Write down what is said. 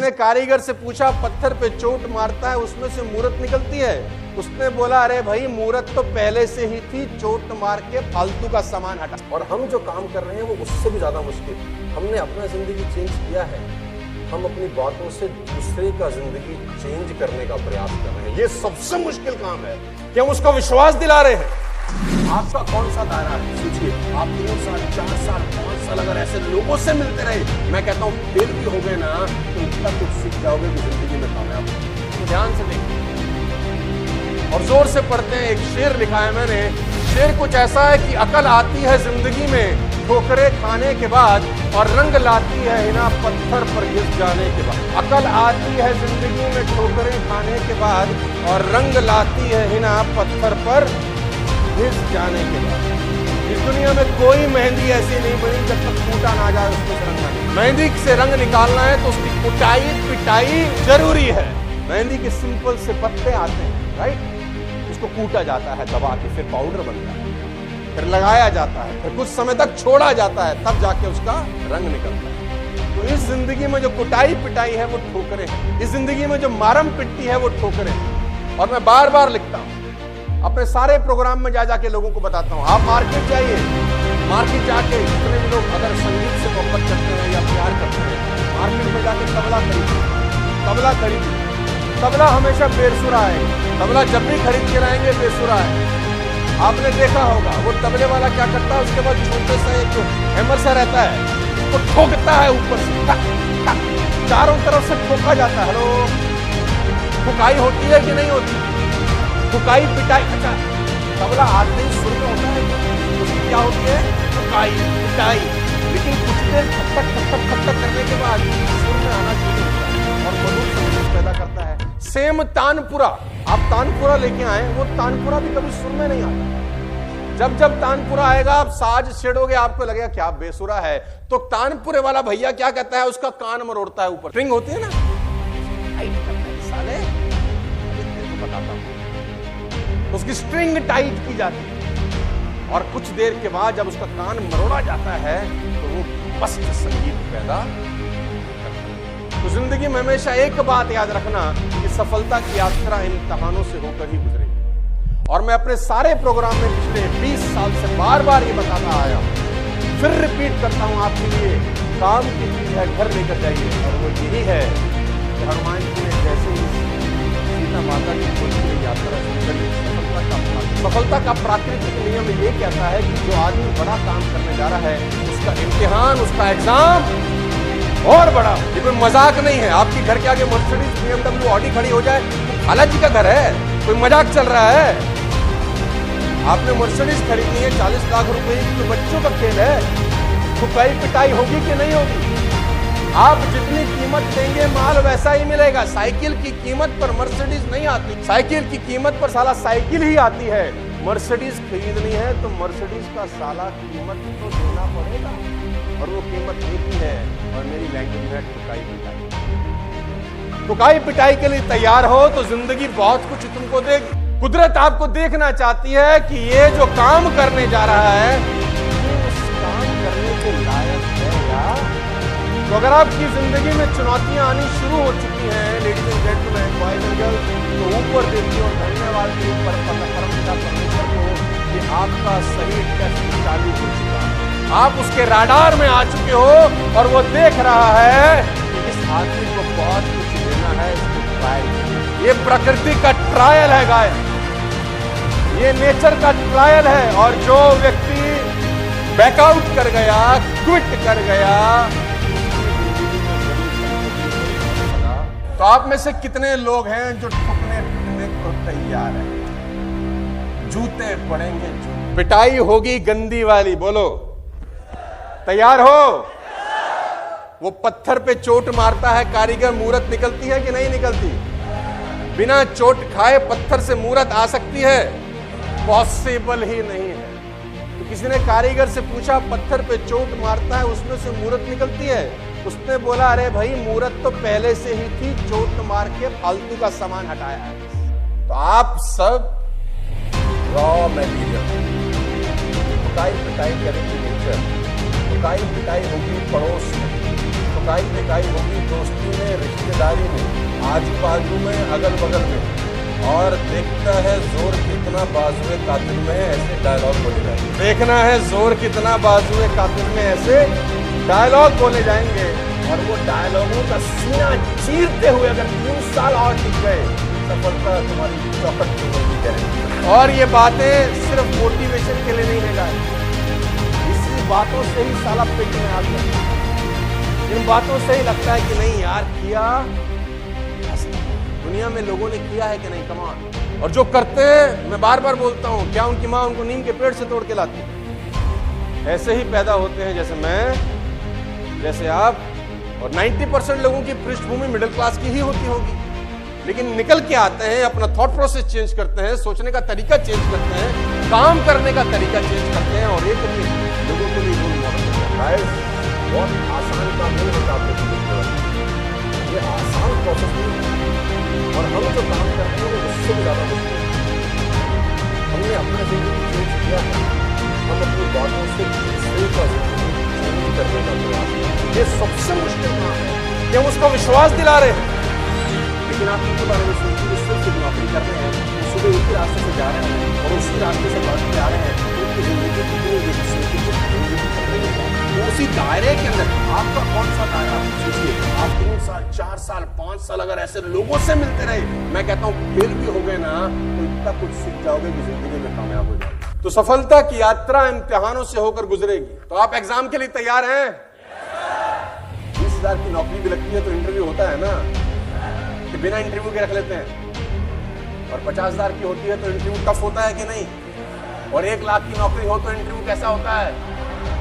ने कारीगर से पूछा पत्थर पे चोट मारता है उसमें से मूरत निकलती है? उसने बोला अरे भाई मूरत तो पहले से ही थी, चोट मार के फालतू का सामान हटा। और हम जो काम कर रहे हैं वो उससे भी ज्यादा मुश्किल। हमने अपना जिंदगी चेंज किया है, हम अपनी बातों से दूसरे का जिंदगी चेंज करने का प्रयास कर रहे हैं। ये सबसे मुश्किल काम है कि हम उसको विश्वास दिला रहे हैं। आपका कौन सा दायरा है? सोचिए, आप 3 साल 4 साल 5 साल अगर ऐसे लोगों से मिलते रहे, मैं कहता हूँ फेल भी हो गए ना तो इतना कुछ सीख जाओगे कि जिंदगी में कामयाब हो। तो ध्यान से देखिए और जोर से पढ़ते हैं। एक शेर लिखा है मैंने, शेर कुछ ऐसा है कि अकल आती है जिंदगी में ठोकरे खाने के बाद और रंग लाती है हिना पत्थर पर घिस जाने के बाद। अकल आती है जिंदगी में ठोकरे खाने के बाद और रंग लाती है हिना पत्थर पर घिस जाने के बाद। इस दुनिया में कोई मेहंदी ऐसी नहीं बनी जब तक कूटा ना जाए उसको से रंग ना। मेहंदी से रंग निकालना है तो उसकी कुटाई पिटाई जरूरी है। मेहंदी के सिंपल से पत्ते आते हैं, राइट, उसको कूटा जाता है दबा के, फिर पाउडर बनता है, फिर लगाया जाता है, फिर कुछ समय तक छोड़ा जाता है, तब जाके उसका रंग निकलता है। तो इस जिंदगी में जो कुटाई पिटाई है वो ठोकरे हैं, इस जिंदगी में जो मारम पिट्टी है वो ठोकरे हैं। और मैं बार बार लिखता हूं, अपने सारे प्रोग्राम में जा जाके लोगों को बताता हूं, आप मार्केट जाइए, मार्केट जाके जितने भी लोग अगर संगीत से मोहब्बत करते हैं या प्यार करते हैं, मार्केट में जाके तबला खरीदिए, तबला खरीदिए। तबला हमेशा बेसुरा है, तबला जब भी खरीद के लाएंगे बेसुरा है। आपने देखा होगा वो तबले वाला क्या करता है, उसके बाद छोटे सा एक हैमर सा रहता है, वो ठोकता है ऊपर से, टक, टक, चारों तरफ से ठोका जाता है। हेलो, ठुकाई होती है कि नहीं होती? ठुकाई पिटाई। अच्छा, तबला आते ही सुर में होता है, उसकी क्या होती है? ठुकाई पिटाई। लेकिन कुछ देर खटक खटक खटक करने के बाद सुर में आना शुरू होता है और मधुर संगीत पैदा करता है। सेम तानपुरा, आप तानपुरा लेके आए, वो तानपुरा भी कभी सुर में नहीं आता। जब जब तानपुरा आएगा आप साज छेड़ोगे, आपको लगेगा क्या बेसुरा है। तो तानपुरे वाला भैया क्या कहता है, उसका कान मरोड़ता है ऊपर। स्ट्रिंग होती है ना, टाइट करता है, साले तेरे को बताता हूं, उसकी स्ट्रिंग टाइट की जाती है और कुछ देर के बाद जब उसका कान मरोड़ा जाता है तो वो मस्त संगीत पैदा करता है। तो जिंदगी में हमेशा एक बात याद रखना कि सफलता की यात्रा इम्तिहानों से होकर ही गुजरेगी। और मैं अपने सारे प्रोग्राम में पिछले 20 साल से बार बार ये बताता आया हूं, फिर रिपीट करता हूं आपके लिए, काम की चीज है घर लेकर जाइए। और वो यही है कि हनुमान जी ने जैसे ही सीता माता की खोज की यात्रा शुरू करी, सफलता का प्राकृतिक नियम ये कहता है कि जो आदमी बड़ा काम करने जा रहा है उसका इम्तिहान, उसका एग्जाम और बड़ा। ये कोई मजाक नहीं है। आपके घर के आगे मर्सिडीज BMW ऑडी खड़ी हो जाए तो खाला जी का घर है, कोई मजाक चल रहा है? आपने मर्सिडीज खरीदनी है 40 लाख रुपए की, तो बच्चों का खेल है। ठुकाई पिटाई होगी कि नहीं होगी? आप जितनी कीमत देंगे माल वैसा ही मिलेगा। साइकिल की कीमत पर मर्सिडीज नहीं आती, साइकिल की कीमत पर साला साइकिल ही आती है। मर्सिडीज खरीदनी है तो मर्सिडीज का साला कीमत तो देना पड़ेगा, और वो कीमत एक ही है, और मेरी लैंग्वेज है ठुकाई पिटाई। ठुकाई पिटाई के लिए तैयार हो तो जिंदगी बहुत कुछ तुमको देगी। कुदरत आपको देखना चाहती है कि ये जो काम करने जा रहा है ये उस काम करने के लायक है या? तो अगर आपकी जिंदगी में चुनौतियां आनी शुरू हो चुकी हैं, ladies and gentleman, boys and girls, तो ऊपर देखिए और धन्यवाद के ऊपर परमपिता परमेश्वर को कि आपका सही टेस्ट चालू हो चुका है। आप उसके राडार में आ चुके हो और वो देख रहा है कि इस आदमी को बहुत कुछ देना है, इसको ट्रायल। ये प्रकृति का ट्रायल है गाइस, ये नेचर का ट्रायल है। और जो व्यक्ति बैकआउट कर गया, क्विट कर गया, तो आप में से कितने लोग हैं जो ठुकने पिटने को तैयार हैं? जूते पड़ेंगे, पिटाई होगी गंदी वाली, बोलो तैयार हो? वो पत्थर पे चोट मारता है कारीगर, मूरत निकलती है कि नहीं निकलती? बिना चोट खाए पत्थर से मूरत आ सकती है? पॉसिबल ही नहीं है। तो किसी ने कारीगर से पूछा पत्थर पे चोट मारता है उसमें से मूरत निकलती है? उसने बोला अरे भाई मूरत तो पहले से ही थी, चोट मार के फालतू का सामान हटाया है। तो आप सब रॉ मटेरियल, ठुकाई पिटाई करेंगे नेचर, ठुकाई पिटाई होगी पड़ोस में, ठुकाई पिटाई होगी दोस्ती में, रिश्ते समझदारी में, आजू बाजू में, अगल बगल में, और देखता है जोर कितना बाजुए कातिल में, ऐसे डायलॉग बोले जाएंगे। देखना है जोर कितना बाजुए कातिल में, ऐसे डायलॉग बोले जाएंगे। और वो डायलॉगों का सीना चीरते हुए अगर 3 साल और टिक गए, सफलता तुम्हारी चौखट की होगी गारंटी। और ये बातें सिर्फ मोटिवेशन के लिए नहीं है गाइस, इसी बातों से ही साला पेट में आग लगता है। इन बातों से ही लगता है कि नहीं यार किया, दुनिया में लोगों ने किया है कि नहीं, कमाल। और जो करते हैं, मैं बार बार बोलता हूं, क्या उनकी मां उनको नीम के पेड़ से तोड़ के लाती है? ऐसे ही पैदा होते हैं, जैसे मैं, जैसे आप, और 90% लोगों की पृष्ठभूमि मिडिल क्लास की ही होती होगी, लेकिन निकल के आते हैं, अपना थॉट प्रोसेस चेंज करते हैं, सोचने का तरीका चेंज करते हैं, काम करने का तरीका चेंज करते हैं, और एक लोगों के लिए रोल मॉडल बनते हैं। बहुत आसान काम नहीं होता आपके जीवन, ये आसान प्रोसेस नहीं है। और हम जो काम कर रहे हैं वो उससे भी ज्यादा मुश्किल है। हमने अपने जिंदगी चेंज किया है, हम अपनी बातों से दूसरे का जिंदगी चेंज करने का प्रयास करते हैं। ये सबसे मुश्किल काम है कि हम उसको विश्वास दिला रहे हैं। लेकिन आप इनके बारे में सोचिए, सिर्फ नौकरी कर रहे हैं, सुबह उसी रास्ते से जा रहे हैं और उसी रास्ते से लौट के आ रहे हैं, उनकी जिंदगी उसी दायरे के अंदर आपका कौन सा दायरा? सोचिए, आप 3 साल, 4 साल, 5 साल अगर ऐसे लोगों से मिलते रहे, मैं कहता हूं फेल भी हो गए ना तो इतना कुछ सीख जाओगे कि जिंदगी में कामयाब हो जाओगे। तो सफलता की यात्रा इम्तिहानों से होकर गुजरेगी। तो आप एग्जाम के लिए तैयार हैं? 20,000 की नौकरी भी लगती है तो इंटरव्यू होता है ना, कि बिना इंटरव्यू के रख लेते हैं। और 50,000 की होती है तो इंटरव्यू टफ होता है कि नहीं? और 1 लाख की नौकरी हो तो इंटरव्यू कैसा होता है?